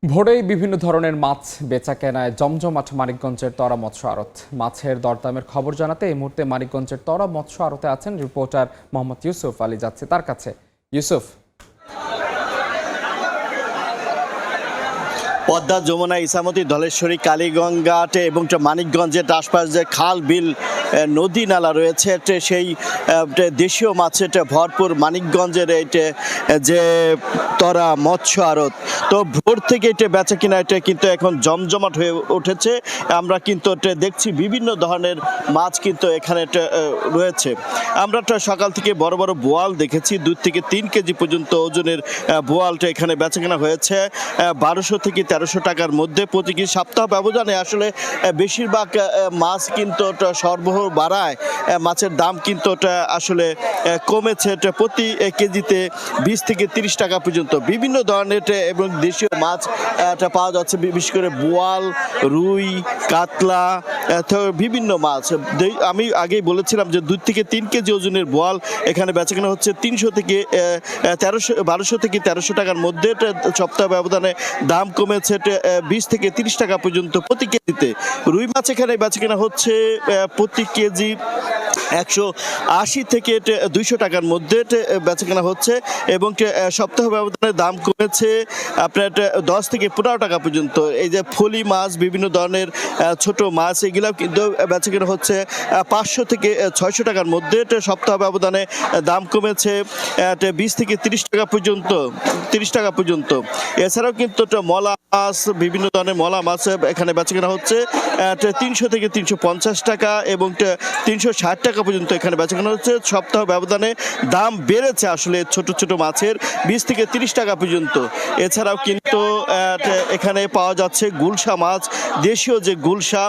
ভোরেই বিভিন্ন ধরনের মাছ বেচাকেনায় জমজমাট মানিকগঞ্জের তরা মৎস্য আড়ত। মাছের দরদামের খবর জানাতে এই মুহূর্তে মানিকগঞ্জের তরা মৎস্য আড়তে আছেন রিপোর্টার মোহাম্মদ ইউসুফ আলী। যাচ্ছে তার কাছে। ইউসুফ, পদ্মা, যমুনা, ইসামতি, ধলেশ্বরী, কালীগঙ্গাটে এবং মানিকগঞ্জের আশপাশ যে খাল বিল নদী নালা রয়েছে সেই দেশীয় মাছের ভরপুর মানিকগঞ্জের এইটে যে তরা মৎস্য আড়ত। তো ভোর থেকে এটা বেচা কিনা এটা কিন্তু এখন জমজমাট হয়ে উঠেছে। আমরা কিন্তু দেখছি বিভিন্ন ধরনের মাছ কিন্তু এখানে রয়েছে। আমরা সকাল থেকে বড় বড় বোয়াল দেখেছি, 2 থেকে 3 কেজি পর্যন্ত ওজনের বোয়ালটা এখানে বেচা কেনা হয়েছে 1200 থেকে 1300 টাকার মধ্যে প্রতি কেজি। সপ্তাহ ব্যবধানে আসলে বেশিরভাগ মাছ কিন্তু সরবরাহ বাড়ায়, মাছের দাম কিন্তু আসলে কমেছে প্রতি কেজিতে 20 থেকে 30 টাকা পর্যন্ত। বিভিন্ন ধরনের এবং দেশীয় মাছ পাওয়া যাচ্ছে, বিশেষ করে বোয়াল, রুই, কাতলা, বিভিন্ন মাছ। আমি আগেই বলেছিলাম যে 2 থেকে 3 কেজি ওজনের বোয়াল এখানে বেচাকেনা হচ্ছে 300 থেকে 1200 থেকে 1300 টাকার মধ্যে। সপ্তাহ ব্যবধানে দাম কমেছে 20 থেকে 30 টাকা পর্যন্ত প্রতি কেজিতে। রুই মাছ এখানে বেচাকেনা হচ্ছে প্রতি কেজি 180 থেকে 200 টাকার মধ্যে বেচাকেনা হচ্ছে এবং সপ্তাহ ব্যবধানে দাম কমেছে আপনার 10 থেকে 15 টাকা পর্যন্ত। এই যে ফলি মাছ, বিভিন্ন ধরনের ছোট মাছ, এগুলো কিন্তু বেচাকেনা হচ্ছে 500 থেকে 600 টাকার মধ্যে। সপ্তাহ ব্যবধানে দাম কমেছে 20 থেকে 30 টাকা পর্যন্ত। এছাড়াও কিন্তু মলা মাছ, বিভিন্ন ধরনের মলা মাছ এখানে বেচাকেনা হচ্ছে 300 থেকে 350 টাকা এবং 360 টাকা পর্যন্ত এখানে বেচাকেনা হচ্ছে। সপ্তাহ ব্যবধানে দাম বেড়েছে আসলে ছোট ছোট মাছের 20 থেকে 30 টাকা পর্যন্ত। এছাড়াও কিন্তু এখানে পাওয়া যাচ্ছে গুলশা মাছ, দেশীয় যে গুলশা,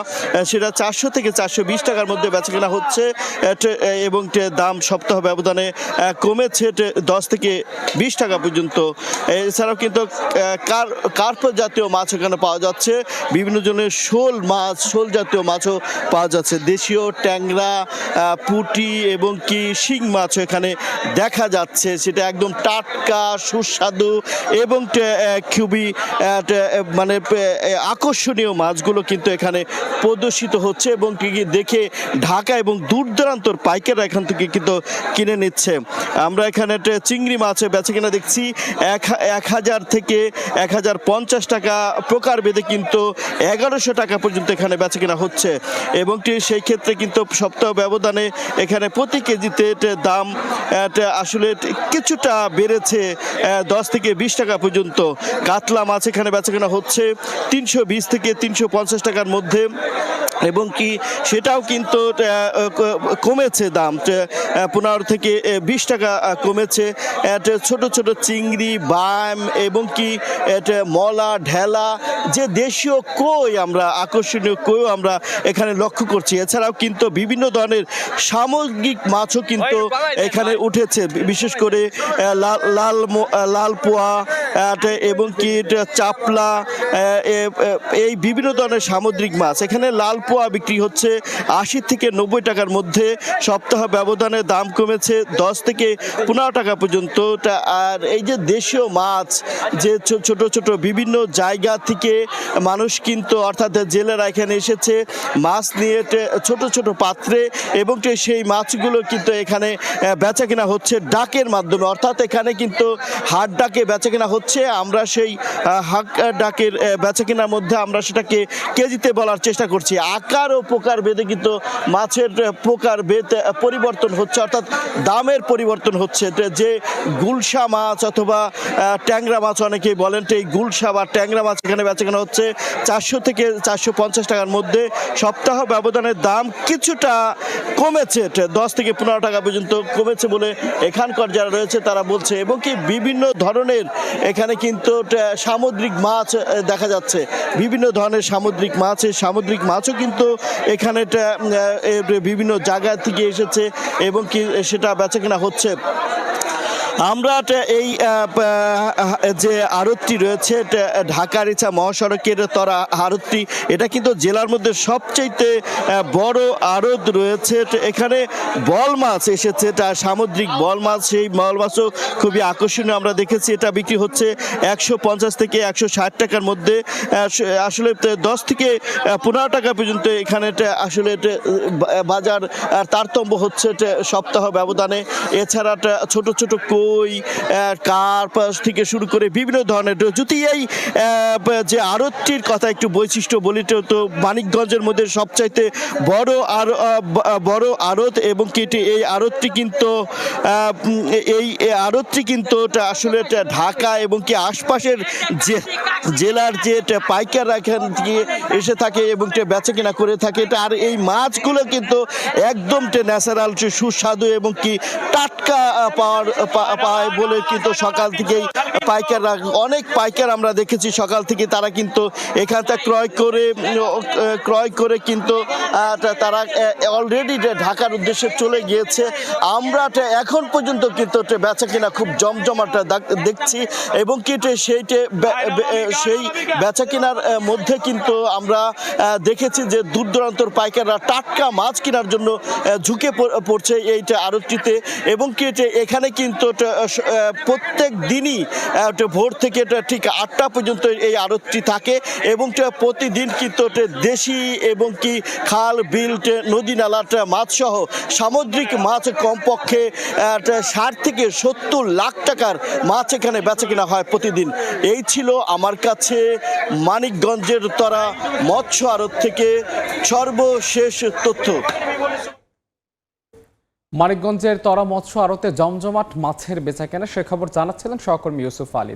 সেটা 400 থেকে 420 টাকার মধ্যে বেচাকেনা হচ্ছে এবং দাম সপ্তাহ ব্যবধানে কমেছে 10 থেকে 20 টাকা পর্যন্ত। এছাড়াও কিন্তু কার্প জাতীয় মাছ এখানে পাওয়া যাচ্ছে, বিভিন্ন ধরনের শোল জাতীয় মাছও পাওয়া যাচ্ছে, দেশীয় ট্যাংরা, পুঁটি এবং কি শিং মাছ এখানে দেখা যাচ্ছে। সেটা একদম টাটকা, সুস্বাদু এবং খুবই মানে আকর্ষণীয় মাছগুলো কিন্তু এখানে প্রদর্শিত হচ্ছে এবং দেখে ঢাকা এবং দূর দূরান্তর পাইকাররা এখান থেকে কিন্তু কিনে নিচ্ছে। আমরা এখানে চিংড়ি মাছের বেচাকেনা দেখছি 1000 থেকে 1050 টাকা প্রকার ভেদে কিন্তু 1100 টাকা পর্যন্ত এখানে বেচাকেনা হচ্ছে এবং সেই ক্ষেত্রে কিন্তু সপ্তাহ ব্যবধানে এখানে প্রতি কেজিতে দাম আসলে কিছুটা বেড়েছে 10 থেকে 20 টাকা পর্যন্ত। কাতলা মাছ এখানে বেচাকেনা হচ্ছে 320 থেকে 350 টাকার মধ্যে এবং কি সেটাও কিন্তু কমেছে, দাম 15 থেকে 20 টাকা কমেছে। ছোট ছোট চিংড়ি, বাম এবং কি মলা, ঢেলা, যে দেশীয় কই, আমরা আকর্ষণীয় কই আমরা এখানে লক্ষ্য করছি। এছাড়াও কিন্তু বিভিন্ন ধরনের সামুদ্রিক মাছও কিন্তু এখানে উঠেছে, বিশেষ করে লাল পোয়া এবং কি চাপলা, এই বিভিন্ন ধরনের সামুদ্রিক মাছ। এখানে লাল পোয়া বিক্রি হচ্ছে 80 থেকে 90 টাকার মধ্যে। সপ্তাহ ব্যবধানে দাম কমেছে 10 থেকে 15 টাকা পর্যন্ত। আর এই যে দেশীয় মাছ, যে ছোট ছোট বিভিন্ন জায়গা থেকে মানুষ কিন্তু, অর্থাৎ জেলেরা এখানে এসেছে মাছ নিয়ে ছোট ছোট পাত্রে এবং সেই মাছগুলো কিন্তু এখানে বেচা কেনা হচ্ছে ডাকের মাধ্যমে, অর্থাৎ এখানে কিন্তু হাট ডাকে বেচা কেনা হচ্ছে। আমরা সেই হাট ডাকের বেচা কেনার মধ্যে আমরা সেটাকে কেজিতে বলার চেষ্টা করছি। আকার ও প্রকার ভেদে কিন্তু মাছের প্রকার ভেদ পরিবর্তন হচ্ছে, অর্থাৎ দামের পরিবর্তন হচ্ছে। যে গুলশা মাছ অথবা ট্যাংরা মাছ অনেকেই বলেন, এই গুলশা বা ট্যাংরা মাছ এখানে বেচাকেনা হচ্ছে 400 থেকে 450 টাকার মধ্যে। সপ্তাহ ব্যবধানের দাম কিছুটা কমেছে, 10 থেকে 15 টাকা পর্যন্ত কমেছে বলে এখানকার যারা রয়েছে তারা বলছে। এবং কি বিভিন্ন ধরনের এখানে কিন্তু সামুদ্রিক মাছ দেখা যাচ্ছে, বিভিন্ন ধরনের সামুদ্রিক মাছ, এই সামুদ্রিক মাছও কিন্তু এখানে বিভিন্ন জায়গা থেকে এসেছে এবং কি সেটা বেচাকেনা হচ্ছে। আমরা এই যে আড়তটি রয়েছে ঢাকা রিচা মহাসড়কের তরা আড়তটি, এটা কিন্তু জেলার মধ্যে সবচেয়ে বড় আড়ত রয়েছে। এখানে বল মাছ এসেছে, এটা সামুদ্রিক বল মাছ, সেই বল মাছও খুবই আকর্ষণীয়। আমরা দেখেছি এটা বিক্রি হচ্ছে 150 থেকে 160 টাকার মধ্যে। আসলে 10 থেকে 15 টাকা পর্যন্ত এখানে আসলে বাজার তারতম্য হচ্ছে সপ্তাহ ব্যবধানে। এছাড়া ছোট ছোট কই, কার্প থেকে শুরু করে বিভিন্ন ধরনের, যদি এই যে আড়তটির কথা একটু বৈশিষ্ট্য বলি, তো মানিকগঞ্জের মধ্যে সবচাইতে বড় আড়ত, এবং এই আড়তটি কিন্তু আসলে ঢাকা এবং কি আশপাশের যে জেলার যে পাইকাররা এখান থেকে এসে থাকে এবং বেচা কিনা করে থাকে। আর এই মাছগুলো কিন্তু একদম ন্যাচারাল, সুস্বাদু এবং কি টাটকা পায় বলে কিন্তু সকাল থেকেই পাইকাররা, অনেক পাইকার আমরা দেখেছি সকাল থেকে তারা কিন্তু এখান থেকে ক্রয় করে কিন্তু তারা অলরেডি ঢাকার উদ্দেশ্যে চলে গিয়েছে। আমরা এখন পর্যন্ত কিন্তু বেচা কিনা খুব জমজমাট দেখছি, এবং কি সেই বেচা কেনার মধ্যে কিন্তু আমরা দেখেছি যে দূর দূরান্তর পাইকাররা টাটকা মাছ কেনার জন্য ঝুঁকে পড়ছে এইটা আড়তটিতে। এবং কি এখানে কিন্তু প্রত্যেক দিনই ভোর থেকে ঠিক 8টা পর্যন্ত এই আড়তটি থাকে, এবং প্রতিদিন কিন্তু দেশি এবং কি খাল বিল নদী নালা মাছ সহ সামুদ্রিক মাছ কমপক্ষে 60 থেকে 70 লাখ টাকার মাছ এখানে বেচা কিনা হয় প্রতিদিন। এই ছিল আমার কাছে মানিকগঞ্জের তরা মৎস্য আড়ত থেকে সর্বশেষ তথ্য। মানিকগঞ্জের তরা মৎস্য আড়তে জমজমাট মাছের বেচাকেনা, সে খবর জানাচ্ছিলেন সহকর্মী ইউসুফ আলী।